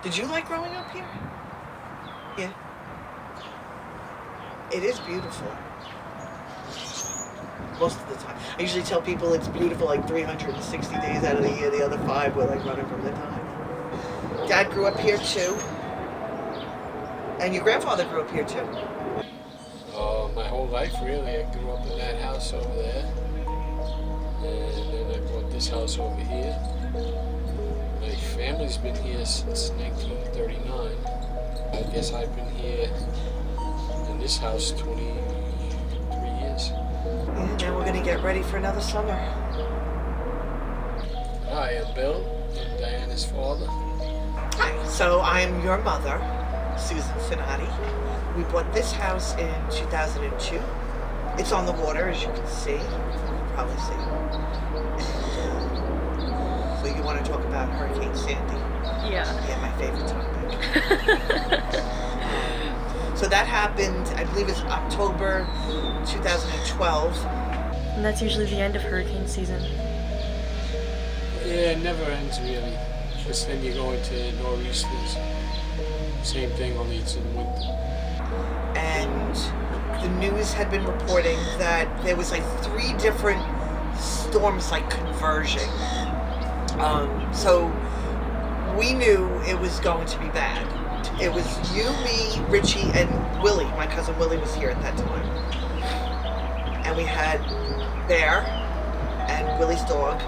Did you like growing up here? Yeah. It is beautiful. Most of the time. I usually tell people it's beautiful like 360 days out of the year. The other 5 we're like running from the time. Dad grew up here too. And your grandfather grew up here too. My whole life, really. I grew up in that house over there. And then I bought this house over here. My family's been here since 1939. I guess I've been here in this house 23 years. And now we're going to get ready for another summer. Hi, I'm Bill. I'm Diana's father. Hi, so I'm your mother, Susan Finati. We bought this house in 2002. It's on the water, as you can see. You can probably see. So you want to talk about Hurricane Sandy? Yeah. Yeah, my favorite topic. So that happened, I believe it's October 2012. And that's usually the end of hurricane season. Yeah, it never ends, really. Just then you go into nor'easters. Same thing, only it's in winter. And the news had been reporting that there was like 3 different storms like converging. So we knew it was going to be bad. It was you, me, Richie, and Willie. My cousin Willie was here at that time. And we had Bear and Willie's dog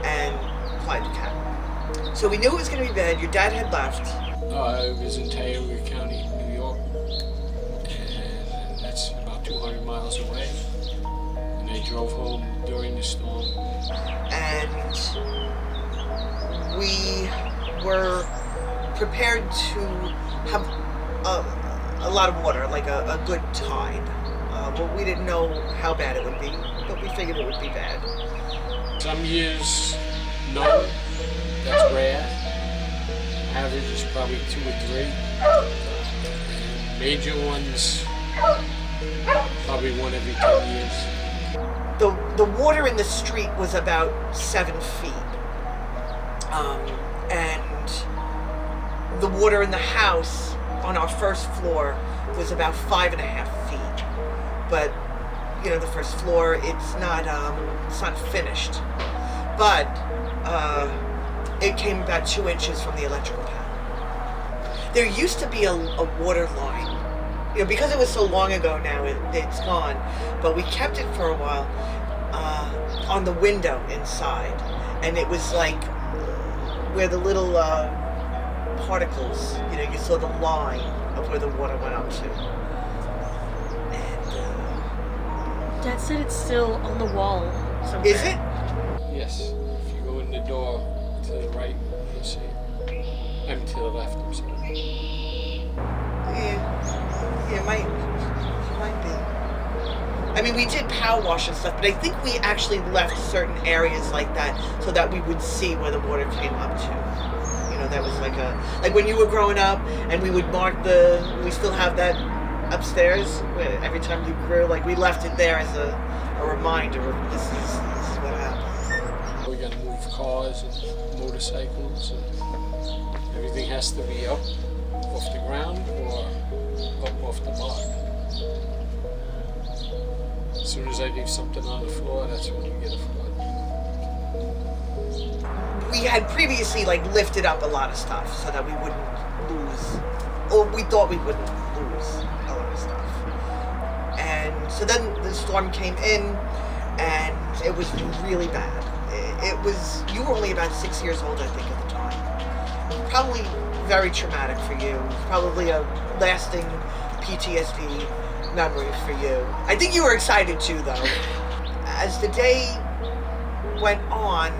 and Clyde the cat. So we knew it was going to be bad. Your dad had left. I was in Tioga County, New York. And that's about 200 miles away. And I drove home during the storm. And we were prepared to have a lot of water, like a good tide. But we didn't know how bad it would be, but we figured it would be bad. Some years, no, that's rare. Average is probably 2 or 3. And major ones, probably 1 every 10 years. The water in the street was about 7 feet. And the water in the house on our first floor was about 5.5 feet. But, you know, the first floor, it's not finished. But it came about 2 inches from the electrical panel. There used to be a water line. You know, because it was so long ago now, it's gone. But we kept it for a while on the window inside. And it was like where the little particles, you know, you saw the line of where the water went up to. And Dad said it's still on the wall somewhere. is it? Yes, if you go in the door to the right, you'll see it. I mean, to the left, I'm sorry. Yeah, it might be. I mean, we did power wash and stuff, but I think we actually left certain areas like that so that we would see where the water came up to. You know, that was like when you were growing up and we would mark we still have that upstairs where every time you grew, like we left it there as a reminder of this is what happened. We're gonna move cars and motorcycles, and everything has to be up off the ground or up off the mark. As soon as I leave something on the floor, that's when we get a flood. We had previously like lifted up a lot of stuff so that we wouldn't lose, or we thought we wouldn't lose a lot of stuff. And so then the storm came in, and it was really bad. It was, you were only about 6 years old, I think, at the time. Probably very traumatic for you. Probably a lasting PTSD memory for you. I think you were excited too, though. As the day went on,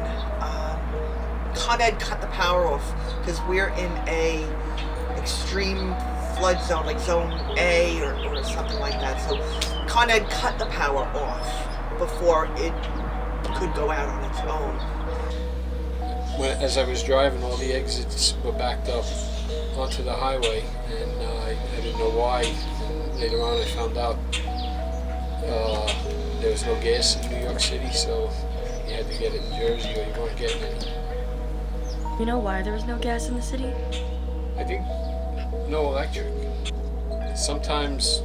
Con Ed cut the power off because we're in a extreme flood zone, like zone A or something like that. So Con Ed cut the power off before it could go out on its own. As I was driving, all the exits were backed up onto the highway, and I didn't know why. Later on, I found out there was no gas in New York City, so you had to get it in Jersey or you weren't getting any. You know why there was no gas in the city? I think no electric. Sometimes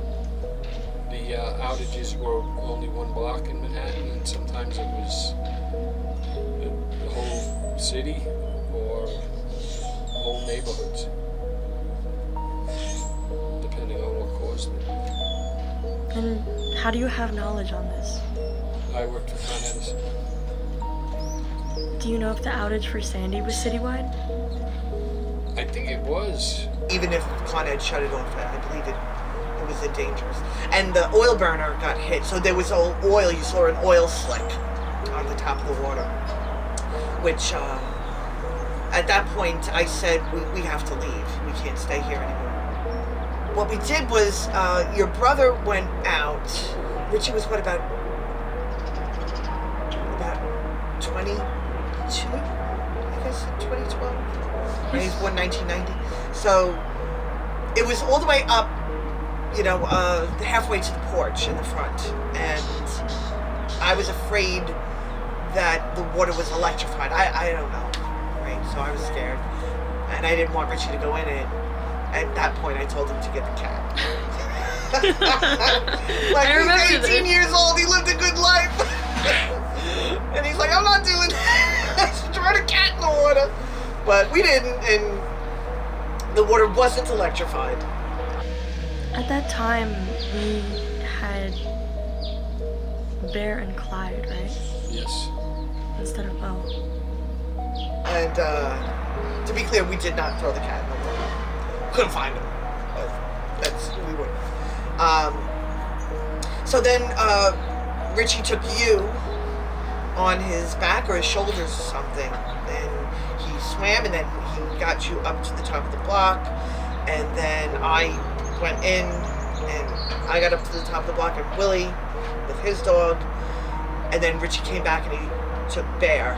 the outages were only one block in Manhattan, and sometimes it was the whole city or whole neighborhoods, depending on what caused it. And how do you have knowledge on this? I worked for Con Edison. Do you know if the outage for Sandy was citywide? I think it was. Even if Con Ed shut it off, I believe it was dangerous. And the oil burner got hit, so there was oil. You saw an oil slick on the top of the water, which at that point I said, we have to leave. We can't stay here anymore. What we did was, your brother went out. Richie was what, about 22, I guess, in 2012. And he's born 1990. So it was all the way up, you know, halfway to the porch in the front. And I was afraid that the water was electrified. I don't know, right? So I was scared. And I didn't want Richie to go in it. At that point, I told him to get the cat. Like, I remember he's 18 this. years old, he lived a good life. And he's like, I'm not doing that. Throw the cat in the water. But we didn't, and the water wasn't electrified. At that time, we had Bear and Clyde, right? Yes. Instead of Bo. And to be clear, we did not throw the cat in the water. Couldn't find him. We wouldn't. So then Richie took you on his back or his shoulders or something, and he swam, and then he got you up to the top of the block, and then I went in, and I got up to the top of the block, and Willie with his dog, and then Richie came back and he took Bear,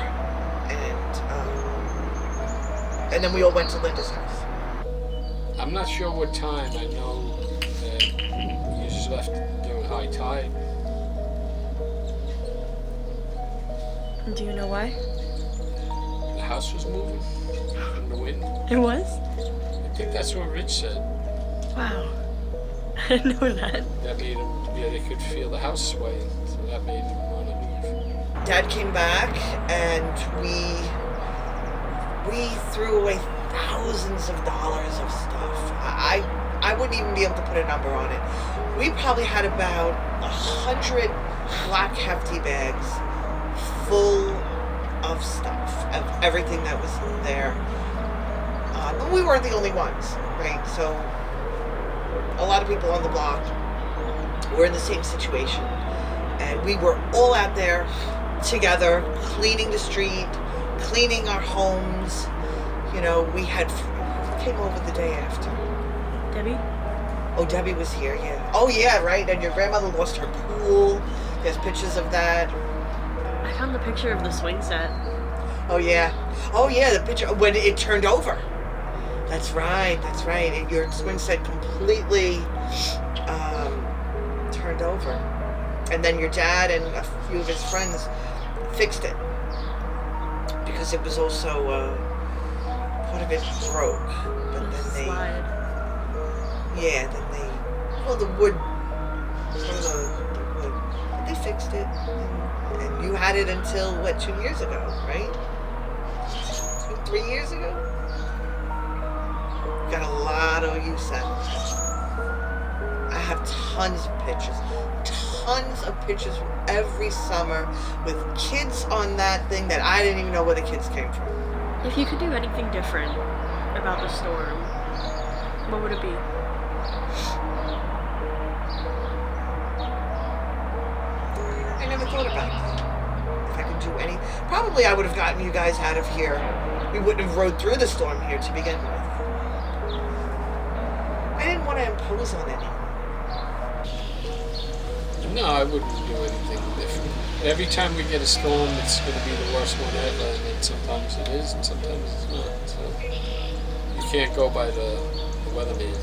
and then we all went to Linda's house. I'm not sure what time. I know that you just left during high tide. Do you know why? The house was moving from the wind. It was? I think that's what Rich said. Wow. I didn't know that. That made him, yeah, they could feel the house swaying, so that made him want to leave. Dad came back, and we threw away thousands of dollars of stuff. I wouldn't even be able to put a number on it. We probably had about 100 black hefty bags full of stuff, of everything that was there. But we weren't the only ones, right? So a lot of people on the block were in the same situation. And we were all out there together, cleaning the street, cleaning our homes. You know, we had, who came over the day after? Debbie? Oh, Debbie was here, yeah. Oh, yeah, right. And your grandmother lost her pool. There's pictures of that. I found the picture of the swing set. Oh, yeah. Oh, yeah, the picture when it turned over. That's right, that's right. And your swing set completely turned over. And then your dad and a few of his friends fixed it. Because it was also, part of it broke. But then they... Slide. Yeah, then the wood, some of the wood, they fixed it, and you had it until, what, 2 years ago, right? 3 years ago? Got a lot of use out of it. I have tons of pictures from every summer with kids on that thing that I didn't even know where the kids came from. If you could do anything different about the storm, what would it be? I never thought about that. If I could do any... Probably I would have gotten you guys out of here. We wouldn't have rode through the storm here to begin with. I didn't want to impose on anyone. No, I wouldn't do anything different. Every time we get a storm, it's going to be the worst one ever, and then sometimes it is, and sometimes it's not. So you can't go by the weatherman.